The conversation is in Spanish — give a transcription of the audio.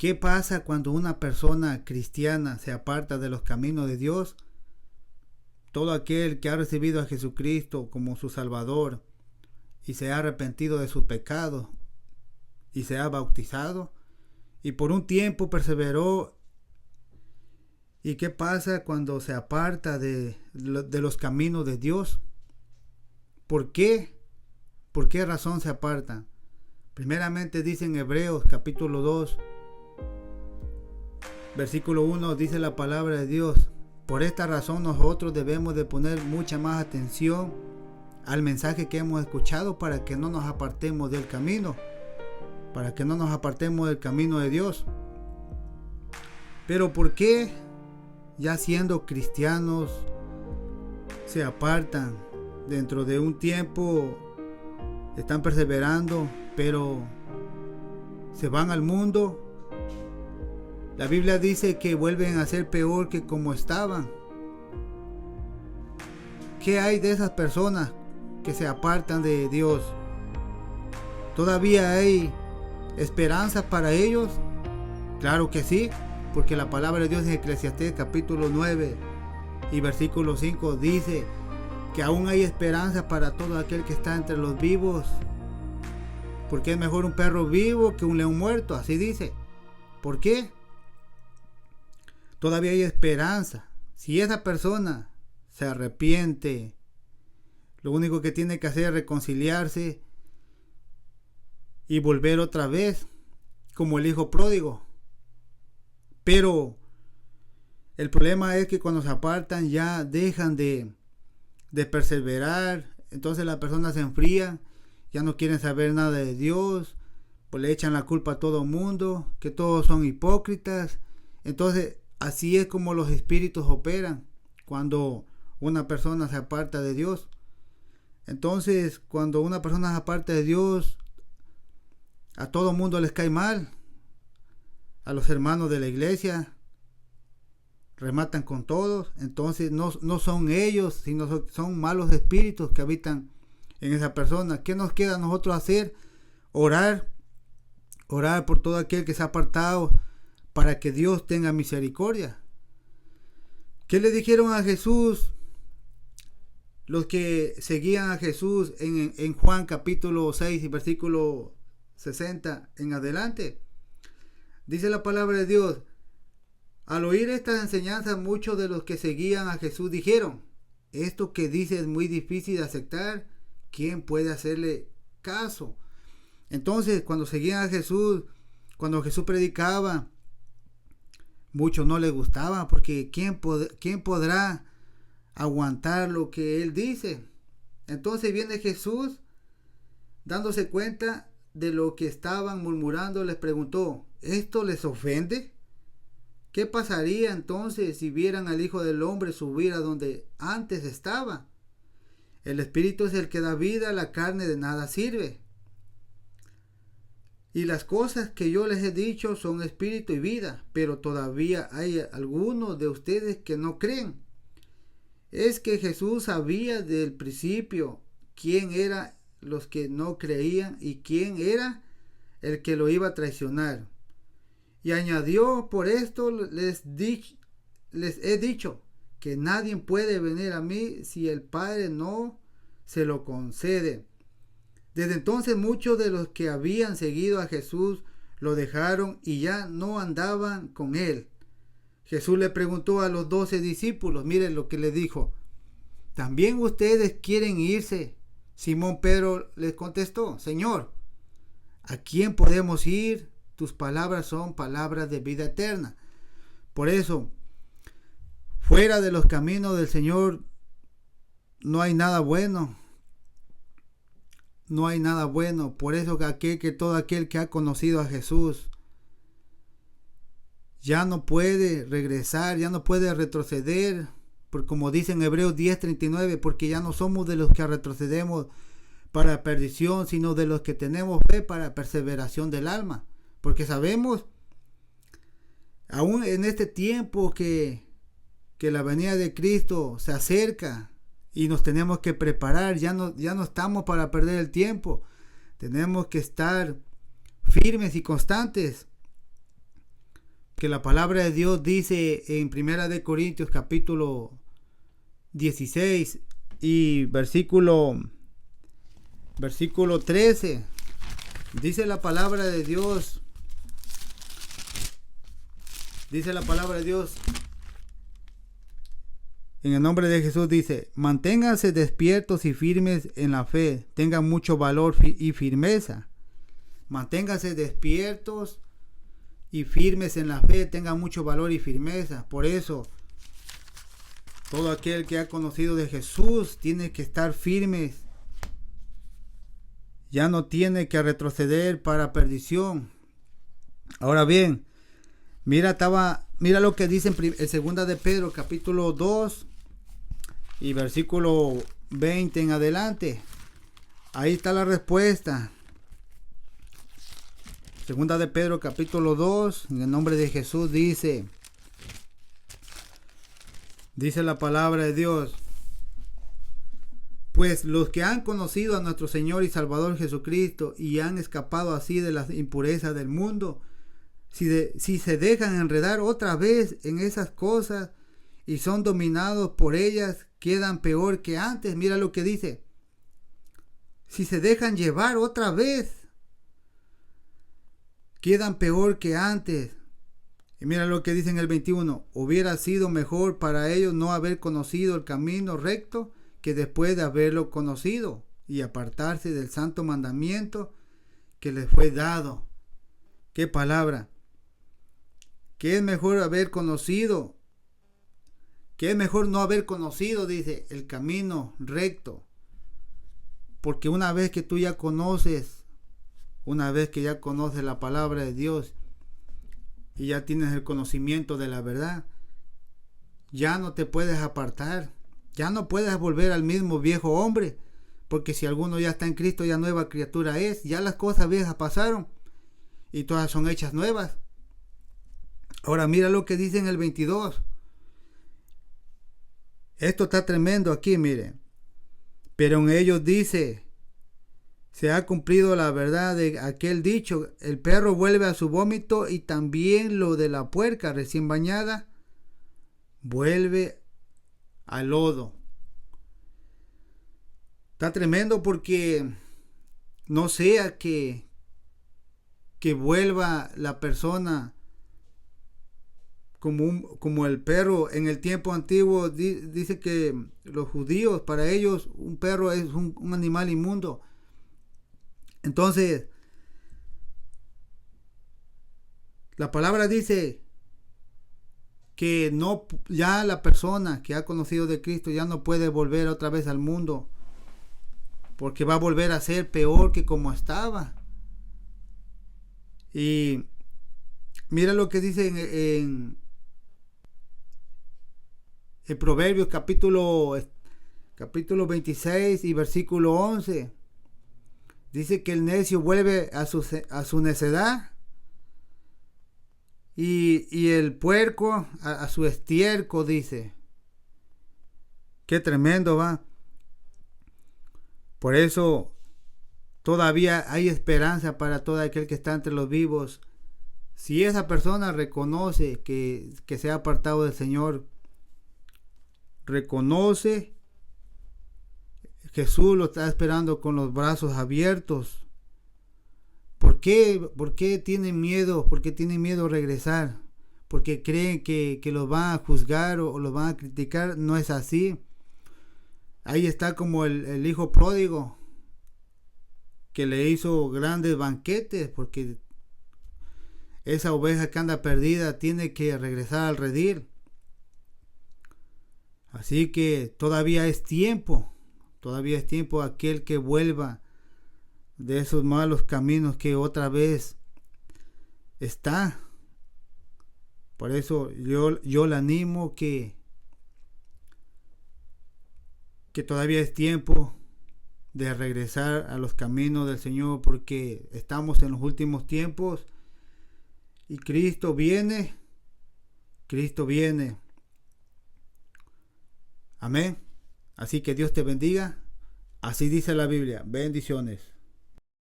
¿Qué pasa cuando una persona cristiana se aparta de los caminos de Dios? Todo aquel que ha recibido a Jesucristo como su Salvador y se ha arrepentido de sus pecados y se ha bautizado y por un tiempo perseveró. ¿Y qué pasa cuando se aparta de los caminos de Dios? ¿Por qué? ¿Por qué razón se aparta? Primeramente dice en Hebreos capítulo 2, versículo 1, dice la palabra de Dios: por esta razón nosotros debemos de poner mucha más atención al mensaje que hemos escuchado para que no nos apartemos del camino, para que no nos apartemos del camino de Dios. Pero ¿por qué, ya siendo cristianos, se apartan? Dentro de un tiempo están perseverando, pero se van al mundo. La Biblia dice que vuelven a ser peor que como estaban. ¿Qué hay de esas personas que se apartan de Dios? ¿Todavía hay esperanza para ellos? Claro que sí, porque la palabra de Dios en Eclesiastés capítulo 9 y versículo 5 dice que aún hay esperanza para todo aquel que está entre los vivos, porque es mejor un perro vivo que un león muerto, así dice. ¿Por qué? Todavía hay esperanza. Si esa persona se arrepiente, lo único que tiene que hacer es reconciliarse y volver otra vez, como el hijo pródigo. Pero el problema es que cuando se apartan ya dejan de perseverar. Entonces la persona se enfría, ya no quieren saber nada de Dios, pues le echan la culpa a todo el mundo, que todos son hipócritas. Entonces así es como los espíritus operan cuando una persona se aparta de Dios. Entonces cuando una persona se aparta de Dios, a todo el mundo les cae mal. A los hermanos de la iglesia rematan con todos. Entonces no son ellos, sino son malos espíritus que habitan en esa persona. ¿Qué nos queda a nosotros hacer? Orar por todo aquel que se ha apartado, para que Dios tenga misericordia. ¿Qué le dijeron a Jesús los que seguían a Jesús en Juan capítulo 6 y versículo 60 en adelante? Dice la palabra de Dios: al oír estas enseñanzas, muchos de los que seguían a Jesús dijeron: esto que dice es muy difícil de aceptar, ¿quién puede hacerle caso? Entonces, cuando seguían a Jesús, cuando Jesús predicaba, muchos no les gustaba, porque ¿quién podrá aguantar lo que él dice? Entonces viene Jesús, dándose cuenta de lo que estaban murmurando, les preguntó: ¿esto les ofende? ¿Qué pasaría entonces si vieran al Hijo del Hombre subir a donde antes estaba? El Espíritu es el que da vida, la carne de nada sirve. Y las cosas que yo les he dicho son espíritu y vida, pero todavía hay algunos de ustedes que no creen. Es que Jesús sabía desde el principio quién eran los que no creían y quién era el que lo iba a traicionar. Y añadió: por esto les he dicho que nadie puede venir a mí si el Padre no se lo concede. Desde entonces muchos de los que habían seguido a Jesús lo dejaron y ya no andaban con él. Jesús le preguntó a los 12 discípulos, miren lo que le dijo: ¿también ustedes quieren irse? Simón Pedro les contestó: Señor, ¿a quién podemos ir? Tus palabras son palabras de vida eterna. Por eso, fuera de los caminos del Señor no hay nada bueno. No hay nada bueno. Por eso todo aquel que ha conocido a Jesús ya no puede regresar, ya no puede retroceder, porque como dice en Hebreos 10:39, porque ya no somos de los que retrocedemos para perdición, sino de los que tenemos fe para perseveración del alma. Porque sabemos, aún en este tiempo, que la venida de Cristo se acerca y nos tenemos que preparar. Ya no estamos para perder el tiempo. Tenemos que estar firmes y constantes. Porque la palabra de Dios dice en Primera de Corintios capítulo 16 y versículo 13. Dice la palabra de Dios. Dice la palabra de Dios. En el nombre de Jesús dice: manténganse despiertos y firmes en la fe. Tengan mucho valor y firmeza. Manténganse despiertos y firmes en la fe. Tengan mucho valor y firmeza. Por eso, todo aquel que ha conocido de Jesús tiene que estar firmes. Ya no tiene que retroceder para perdición. Ahora bien, mira lo que dice en 2 de Pedro capítulo 2 y versículo 20 en adelante. Ahí está la respuesta. 2 de Pedro capítulo 2, en el nombre de Jesús dice la palabra de Dios: pues los que han conocido a nuestro Señor y Salvador Jesucristo y han escapado así de las impurezas del mundo, si se dejan enredar otra vez en esas cosas y son dominados por ellas, quedan peor que antes. Mira lo que dice: si se dejan llevar otra vez, quedan peor que antes. Y mira lo que dice en el 21: hubiera sido mejor para ellos no haber conocido el camino recto que después de haberlo conocido y apartarse del santo mandamiento que les fue dado. ¿Qué palabra? ¿Qué es mejor haber conocido? ¿Qué es mejor no haber conocido? Dice, el camino recto. Porque una vez que tú ya conoces, una vez que ya conoces la palabra de Dios y ya tienes el conocimiento de la verdad, ya no te puedes apartar, ya no puedes volver al mismo viejo hombre, porque si alguno ya está en Cristo, ya nueva criatura es, ya las cosas viejas pasaron y todas son hechas nuevas. Ahora mira lo que dice en el 22. Esto está tremendo aquí, mire. Pero en ellos dice: se ha cumplido la verdad de aquel dicho: el perro vuelve a su vómito, y también lo de la puerca recién bañada vuelve al lodo. Está tremendo, porque no sea que vuelva la persona como el perro. En el tiempo antiguo dice que los judíos, para ellos un perro es un animal inmundo. Entonces, la palabra dice que no, ya la persona que ha conocido de Cristo ya no puede volver otra vez al mundo, porque va a volver a ser peor que como estaba. Y mira lo que dice en Proverbios capítulo 26 y versículo 11. Dice que el necio vuelve a su necedad, y el puerco a su estiércol, dice. Qué tremendo, va. Por eso todavía hay esperanza para todo aquel que está entre los vivos. Si esa persona reconoce que se ha apartado del Señor, reconoce, Jesús lo está esperando con los brazos abiertos. ¿Por qué tienen miedo? ¿Por qué tienen miedo a regresar? Porque creen que los van a juzgar o los van a criticar. No es así. Ahí está como el hijo pródigo, que le hizo grandes banquetes, porque esa oveja que anda perdida tiene que regresar al redil. Así que todavía es tiempo aquel que vuelva de esos malos caminos que otra vez está. Por eso yo le animo que todavía es tiempo de regresar a los caminos del Señor, porque estamos en los últimos tiempos y Cristo viene. Amén. Así que Dios te bendiga. Así dice la Biblia. Bendiciones.